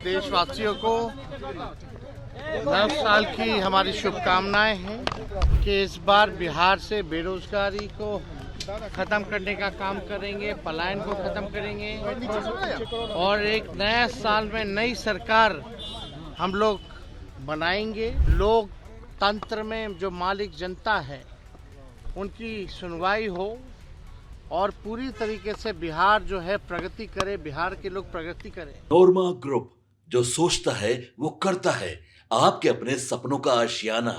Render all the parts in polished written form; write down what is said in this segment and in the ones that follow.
देशवासियों को नव साल की हमारी शुभकामनाएं हैं कि इस बार बिहार से बेरोजगारी को खत्म करने का काम करेंगे, पलायन को खत्म करेंगे और एक नया साल में नई सरकार हम लोग बनाएंगे। लोकतंत्र में जो मालिक जनता है उनकी सुनवाई हो और पूरी तरीके से बिहार जो है प्रगति करे, बिहार के लोग प्रगति करें। नोरमा ग्रुप, जो सोचता है वो करता है, आपके अपने सपनों का आशियाना।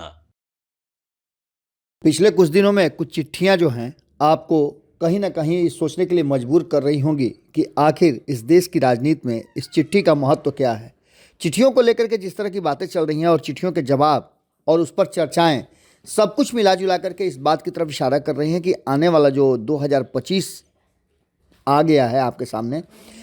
पिछले कुछ दिनों में कुछ चिट्ठियां जो हैं आपको कहीं ना कहीं सोचने के लिए मजबूर कर रही होंगी कि आखिर इस देश की राजनीति में इस चिट्ठी का महत्व क्या है। चिट्ठियों को लेकर के जिस तरह की बातें चल रही हैं और चिट्ठियों के जवाब और उस पर चर्चाएं, सब कुछ मिला जुला करके इस बात की तरफ इशारा कर रही हैं कि आने वाला जो 2025 आ गया है आपके सामने,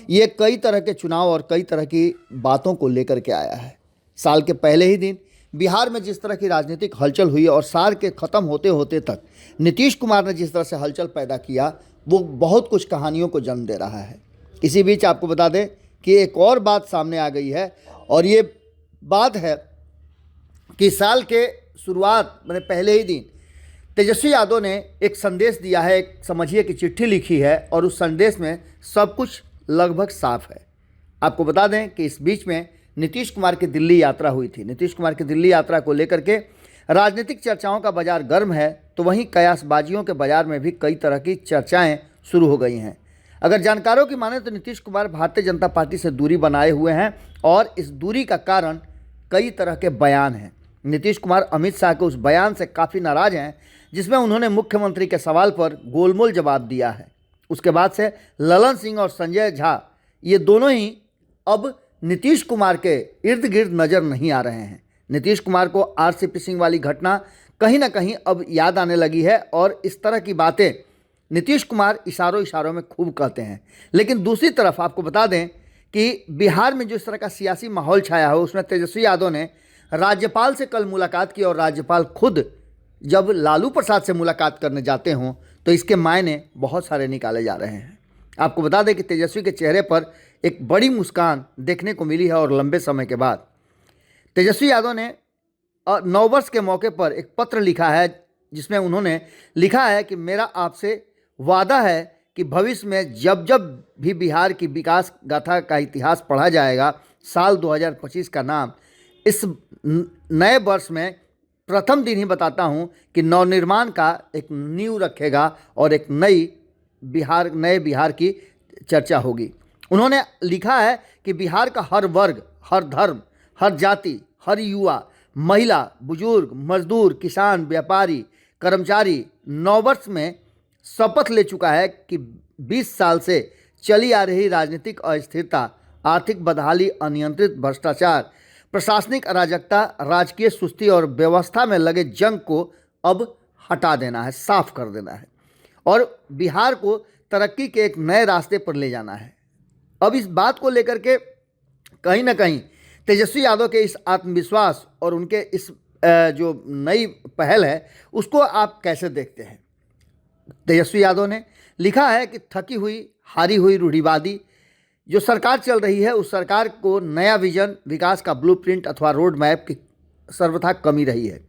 ये कई तरह के चुनाव और कई तरह की बातों को लेकर के आया है। साल के पहले ही दिन बिहार में जिस तरह की राजनीतिक हलचल हुई और साल के ख़त्म होते होते तक नीतीश कुमार ने जिस तरह से हलचल पैदा किया, वो बहुत कुछ कहानियों को जन्म दे रहा है। इसी बीच आपको बता दें कि एक और बात सामने आ गई है और ये बात है कि साल के शुरुआत मैंने पहले ही दिन तेजस्वी यादव ने एक संदेश दिया है, एक समझिए कि चिट्ठी लिखी है और उस संदेश में सब कुछ लगभग साफ है। आपको बता दें कि इस बीच में नीतीश कुमार की दिल्ली यात्रा हुई थी। नीतीश कुमार की दिल्ली यात्रा को लेकर के राजनीतिक चर्चाओं का बाजार गर्म है, तो वहीं कयासबाजियों के बाजार में भी कई तरह की चर्चाएं शुरू हो गई हैं। अगर जानकारों की माने तो नीतीश कुमार भारतीय जनता पार्टी से दूरी बनाए हुए हैं और इस दूरी का कारण कई तरह के बयान हैं। नीतीश कुमार अमित शाह के उस बयान से काफ़ी नाराज़ हैं जिसमें उन्होंने मुख्यमंत्री के सवाल पर गोलमोल जवाब दिया है। उसके बाद से ललन सिंह और संजय झा, ये दोनों ही अब नीतीश कुमार के इर्द गिर्द नज़र नहीं आ रहे हैं। नीतीश कुमार को आरसीपी सिंह वाली घटना कहीं ना कहीं अब याद आने लगी है और इस तरह की बातें नीतीश कुमार इशारों इशारों में खूब कहते हैं। लेकिन दूसरी तरफ आपको बता दें कि बिहार में जो इस तरह का सियासी माहौल छाया हो, उसमें तेजस्वी यादव ने राज्यपाल से कल मुलाकात की और राज्यपाल खुद जब लालू प्रसाद से मुलाकात करने जाते हों तो इसके मायने बहुत सारे निकाले जा रहे हैं। आपको बता दें कि तेजस्वी के चेहरे पर एक बड़ी मुस्कान देखने को मिली है और लंबे समय के बाद तेजस्वी यादव ने नववर्ष के मौके पर एक पत्र लिखा है जिसमें उन्होंने लिखा है कि मेरा आपसे वादा है कि भविष्य में जब जब भी बिहार की विकास गाथा का इतिहास पढ़ा जाएगा, साल 2025 का नाम इस नए वर्ष में प्रथम दिन ही बताता हूं कि नवनिर्माण का एक नींव रखेगा और एक नए बिहार की चर्चा होगी। उन्होंने लिखा है कि बिहार का हर वर्ग, हर धर्म, हर जाति, हर युवा, महिला, बुजुर्ग, मजदूर, किसान, व्यापारी, कर्मचारी नववर्ष में शपथ ले चुका है कि 20 साल से चली आ रही राजनीतिक अस्थिरता, आर्थिक बदहाली, अनियंत्रित भ्रष्टाचार, प्रशासनिक अराजकता, राजकीय सुस्ती और व्यवस्था में लगे जंग को अब हटा देना है, साफ कर देना है और बिहार को तरक्की के एक नए रास्ते पर ले जाना है। अब इस बात को लेकर के कहीं ना कहीं तेजस्वी यादव के इस आत्मविश्वास और उनके इस जो नई पहल है उसको आप कैसे देखते हैं? तेजस्वी यादव ने लिखा है कि थकी हुई, हारी हुई रूढ़िवादी जो सरकार चल रही है, उस सरकार को नया विजन, विकास का ब्लूप्रिंट अथवा रोड मैप की सर्वथा कमी रही है।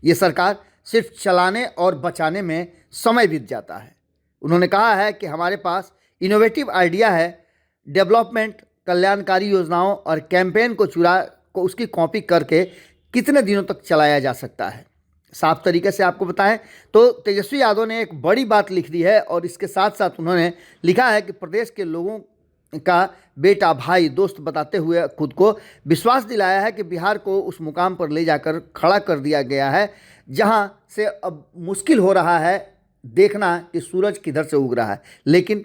ये सरकार सिर्फ चलाने और बचाने में समय बीत जाता है। उन्होंने कहा है कि हमारे पास इनोवेटिव आइडिया है, डेवलपमेंट, कल्याणकारी योजनाओं और कैंपेन को उसकी कॉपी करके कितने दिनों तक चलाया जा सकता है। साफ तरीके से आपको बताएं तो तेजस्वी यादव ने एक बड़ी बात लिख दी है और इसके साथ साथ उन्होंने लिखा है कि प्रदेश के लोगों का बेटा, भाई, दोस्त बताते हुए खुद को विश्वास दिलाया है कि बिहार को उस मुकाम पर ले जाकर खड़ा कर दिया गया है जहां से अब मुश्किल हो रहा है देखना कि सूरज किधर से उग रहा है, लेकिन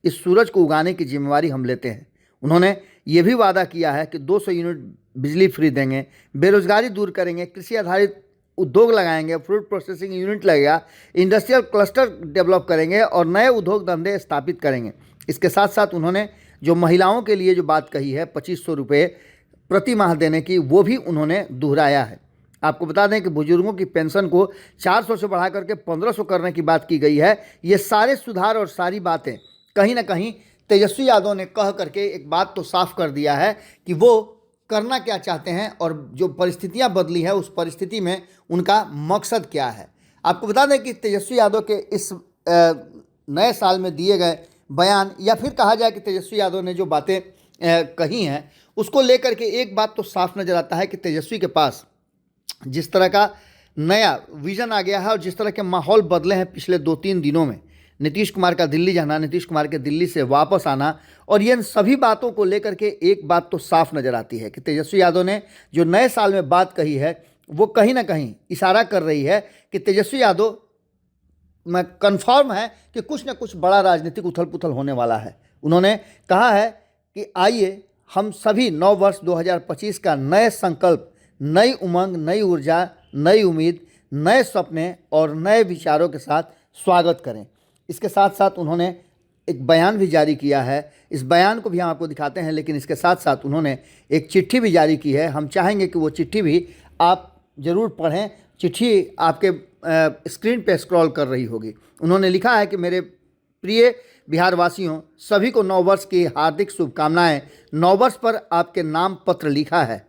इस सूरज को उगाने की जिम्मेवारी हम लेते हैं। उन्होंने ये भी वादा किया है कि 200 यूनिट बिजली फ्री देंगे, बेरोजगारी दूर करेंगे, कृषि आधारित उद्योग लगाएंगे, फ्रूट प्रोसेसिंग यूनिट लगेगा, इंडस्ट्रियल क्लस्टर डेवलप करेंगे और नए उद्योग धंधे स्थापित करेंगे। इसके साथ साथ उन्होंने जो महिलाओं के लिए जो बात कही है 2500 रुपये प्रति माह देने की, वो भी उन्होंने दोहराया है। आपको बता दें कि बुजुर्गों की पेंशन को 400 से बढ़ा करके 1500 करने की बात की गई है। ये सारे सुधार और सारी बातें कहीं ना कहीं तेजस्वी यादव ने कह करके एक बात तो साफ कर दिया है कि वो करना क्या चाहते हैं और जो परिस्थितियां बदली है उस परिस्थिति में उनका मकसद क्या है। आपको बता दें कि तेजस्वी यादव के इस नए साल में दिए गए बयान, या फिर कहा जाए कि तेजस्वी यादव ने जो बातें कही हैं उसको लेकर के एक बात तो साफ नज़र आता है कि तेजस्वी के पास जिस तरह का नया विज़न आ गया है और जिस तरह के माहौल बदले हैं पिछले 2-3 दिनों में, नीतीश कुमार का दिल्ली जाना, नीतीश कुमार के दिल्ली से वापस आना, और ये सभी बातों को लेकर के एक बात तो साफ नज़र आती है कि तेजस्वी यादव ने जो नए साल में बात कही है वो कहीं ना कहीं इशारा कर रही है कि तेजस्वी यादव में कन्फर्म है कि कुछ न कुछ बड़ा राजनीतिक उथल पुथल होने वाला है। उन्होंने कहा है कि आइए हम सभी नव वर्ष 2025 का नए संकल्प, नई उमंग, नई ऊर्जा, नई उम्मीद, नए सपने और नए विचारों के साथ स्वागत करें। इसके साथ साथ उन्होंने एक बयान भी जारी किया है। इस बयान को भी हम आपको दिखाते हैं, लेकिन इसके साथ साथ उन्होंने एक चिट्ठी भी जारी की है। हम चाहेंगे कि वो चिट्ठी भी आप ज़रूर पढ़ें। चिट्ठी आपके स्क्रीन पे स्क्रॉल कर रही होगी। उन्होंने लिखा है कि मेरे प्रिय बिहार वासियों, सभी को नव वर्ष की हार्दिक शुभकामनाएं। नव वर्ष पर आपके नाम पत्र लिखा है।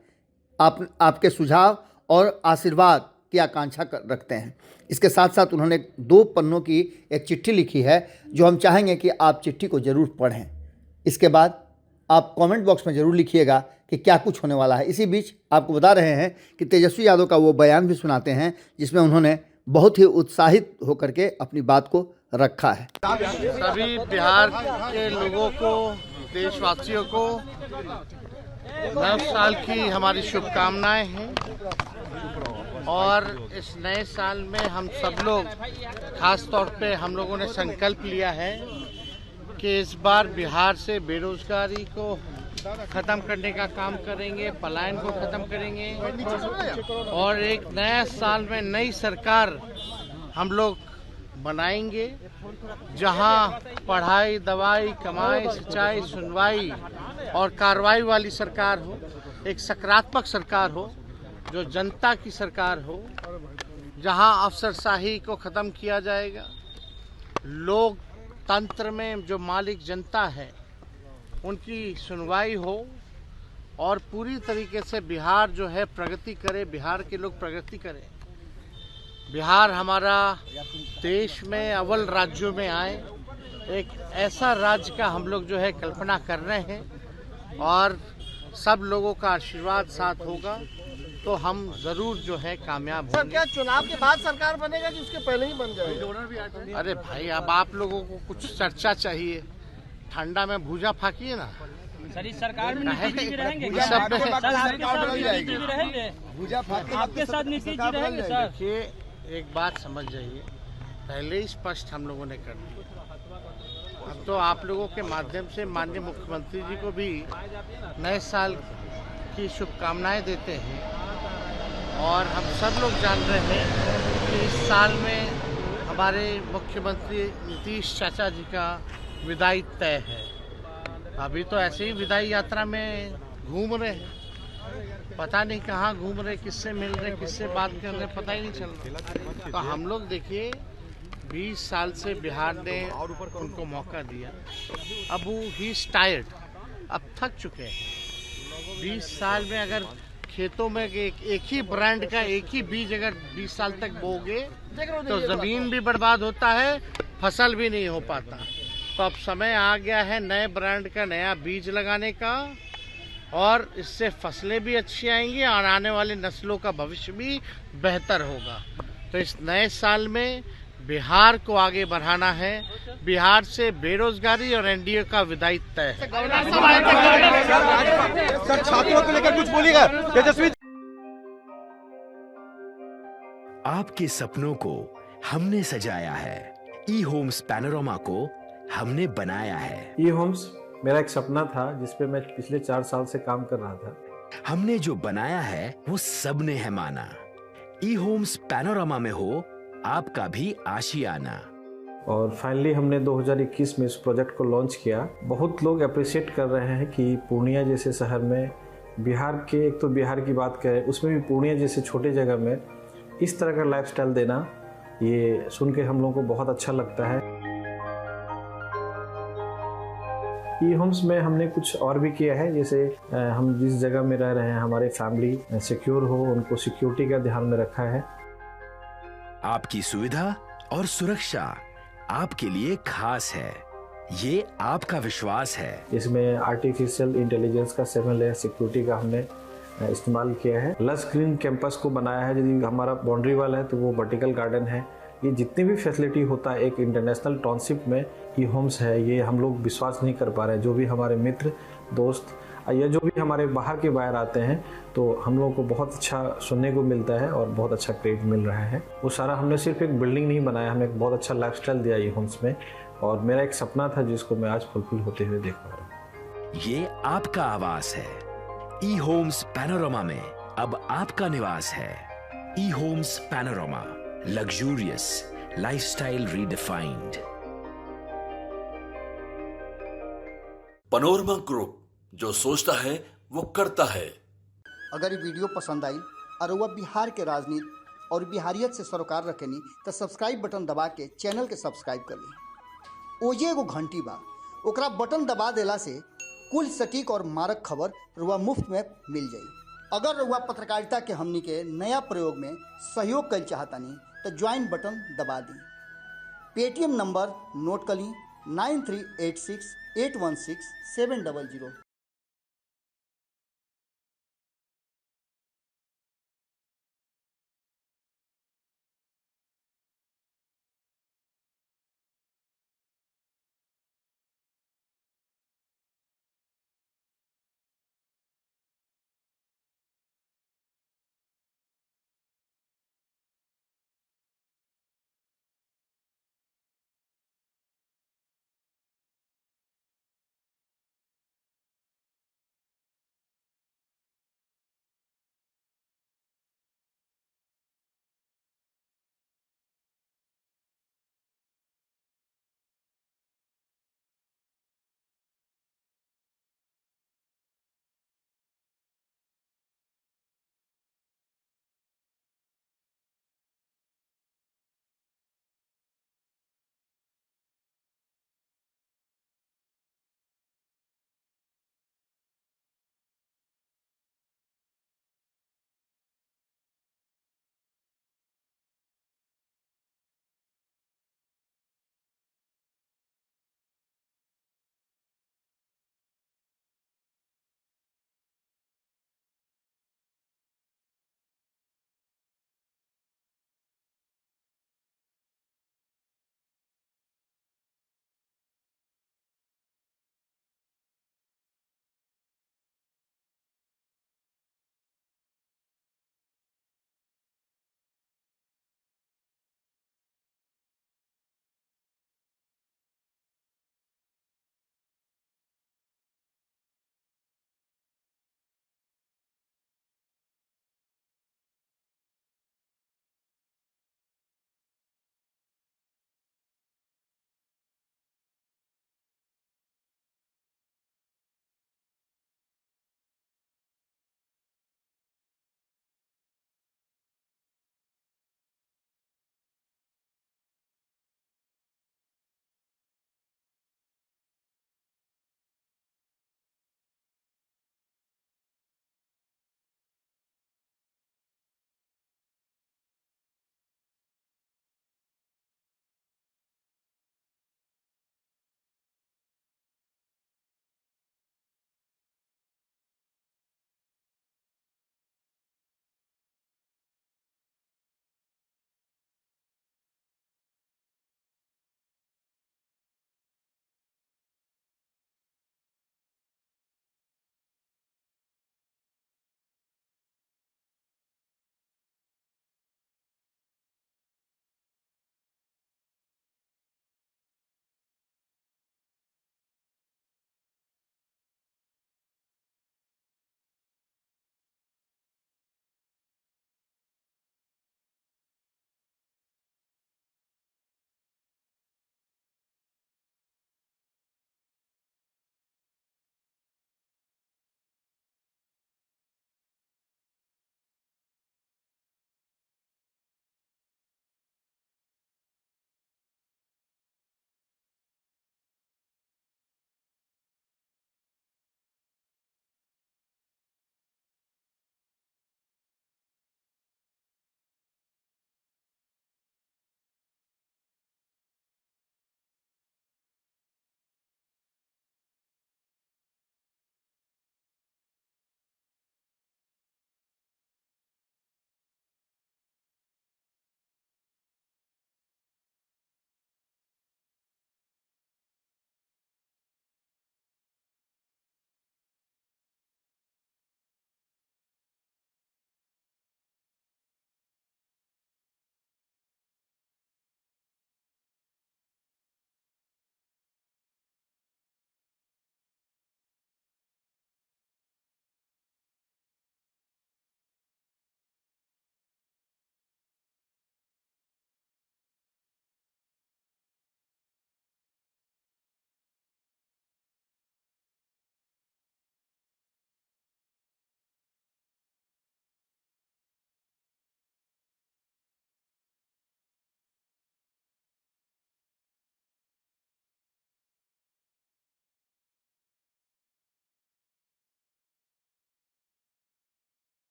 आपके सुझाव और आशीर्वाद की आकांक्षा रखते हैं। इसके साथ साथ उन्होंने 2 पन्नों की एक चिट्ठी लिखी है जो हम चाहेंगे कि आप चिट्ठी को ज़रूर पढ़ें। इसके बाद आप कमेंट बॉक्स में ज़रूर लिखिएगा कि क्या कुछ होने वाला है। इसी बीच आपको बता रहे हैं कि तेजस्वी यादव का वो बयान भी सुनाते हैं जिसमें उन्होंने बहुत ही उत्साहित होकर के अपनी बात को रखा है। सभी बिहार के लोगों को, देशवासियों को नव साल की हमारी शुभकामनाएं हैं। और इस नए साल में हम सब लोग, खास तौर पे हम लोगों ने संकल्प लिया है कि इस बार बिहार से बेरोजगारी को ख़त्म करने का काम करेंगे, पलायन को ख़त्म करेंगे और एक नया साल में नई सरकार हम लोग बनाएंगे जहां पढ़ाई, दवाई, कमाई, सिंचाई, सुनवाई और कार्रवाई वाली सरकार हो, एक सकारात्मक सरकार हो, जो जनता की सरकार हो, जहां अफसरशाही को ख़त्म किया जाएगा, लोकतंत्र में जो मालिक जनता है उनकी सुनवाई हो और पूरी तरीके से बिहार जो है प्रगति करे, बिहार के लोग प्रगति करें, बिहार हमारा देश में अव्वल राज्यों में आए, एक ऐसा राज्य का हम लोग जो है कल्पना कर रहे हैं और सब लोगों का आशीर्वाद साथ होगा तो हम जरूर जो है कामयाब होंगे। सर, क्या चुनाव के बाद सरकार बनेगा कि उसके पहले ही बन जाएगा? अरे भाई, अब आप लोगों को कुछ चर्चा चाहिए, ठंडा में भूजा फाकिए ना। सर, इस सरकार में नीतीश जी रहेंगे ये सब में- सर, आपके साथ नीतीश जी रहेंगे? आपके साथ नीतीश जी रहेंगे सर? देखिए, एक बात समझ जाइए, पहले ही स्पष्ट हम लोगों ने कर दिया। अब तो आप लोगों के माध्यम से माननीय मुख्यमंत्री जी को भी नए साल की शुभकामनाएं देते हैं और हम सब लोग जान रहे हैं कि इस साल में हमारे मुख्यमंत्री नीतीश चाचा जी का विदाई तय है। अभी तो ऐसे ही विदाई यात्रा में घूम रहे हैं, पता नहीं कहाँ घूम रहे, किससे मिल रहे, किससे बात कर रहे, पता ही नहीं चल रहा। तो हम लोग देखिए 20 साल से बिहार ने उनको मौका दिया, अब वो ही टायर्ड, अब थक चुके हैं। 20 साल में अगर खेतों में एक ही ब्रांड का एक ही बीज अगर 20 साल तक बोगे तो ज़मीन भी बर्बाद होता है, फसल भी नहीं हो पाता। तो अब समय आ गया है नए ब्रांड का नया बीज लगाने का और इससे फसलें भी अच्छी आएंगी और आने वाली नस्लों का भविष्य भी बेहतर होगा। तो इस नए साल में बिहार को आगे बढ़ाना है, बिहार से बेरोजगारी और एनडीए का विदाई तय है। सर, छात्रों को लेकर कुछ बोलिएगा तेजस्वी? आपके सपनों को हमने सजाया है, ई होम्स पैनोरामा को हमने बनाया है। ई होम्स मेरा एक सपना था जिस पे मैं पिछले 4 साल से काम कर रहा था। हमने जो बनाया है वो सबने है माना। ई होम्स पैनोरामा में हो आपका भी आशियाना। और फाइनली हमने 2021 में इस प्रोजेक्ट को लॉन्च किया। बहुत लोग अप्रिशिएट कर रहे हैं कि पूर्णिया जैसे शहर में, बिहार के, एक तो बिहार की बात करें उसमें भी पूर्णिया जैसे छोटे जगह में इस तरह का लाइफस्टाइल देना, ये सुन के हम लोगों को बहुत अच्छा लगता है। ई होम्स में हमने कुछ और भी किया है, जैसे हम जिस जगह में रह रहे हैं हमारे फैमिली सिक्योर हो, उनको सिक्योरिटी का ध्यान में रखा है। आपकी सुविधा और सुरक्षा आपके लिए खास है, ये आपका विश्वास है। इसमें आर्टिफिशियल इंटेलिजेंस का 7 लेयर सिक्योरिटी का हमने इस्तेमाल किया है। लस ग्रीन कैंपस को बनाया है, यदि हमारा बाउंड्री वाल है तो वो वर्टिकल गार्डन है। ये जितनी भी फैसिलिटी होता है एक इंटरनेशनल टाउनशिप में ई होम्स है, ये हम लोग विश्वास नहीं कर पा रहे हैं। जो भी हमारे मित्र दोस्त या जो भी हमारे बाहर के बाहर आते हैं तो हम लोगों को बहुत अच्छा सुनने को मिलता है और बहुत अच्छा क्रेडिट मिल रहा है। वो सारा हमने सिर्फ एक बिल्डिंग नहीं बनाया, हमें एक बहुत अच्छा लाइफस्टाइल दिया ई होम्स में, और मेरा एक सपना था जिसको मैं आज फुलफिल होते हुए देख पा रहा हूँ। ये आपका आवास है। ई होम्स पैनोरामा में अब आपका निवास है। E homes Panorama, luxurious lifestyle redefined. Panorama group, जो सोचता है वो करता है। अगर ये वीडियो पसंद आई और वह बिहार के राजनीति और बिहारियत से सरोकार रखेनी तो सब्सक्राइब बटन दबा के चैनल के सब्सक्राइब कर ली। ओजे एगो घंटी बा, ओकरा बटन दबा देला से कुल सटीक और मारक खबर रुआ मुफ्त में मिल जाई। अगर रुआ पत्रकारिता के हमनी के नया प्रयोग में सहयोग कर चाहतानी तो ज्वाइन बटन दबा दी। पेटीएम नंबर नोट कर ली 9386816700।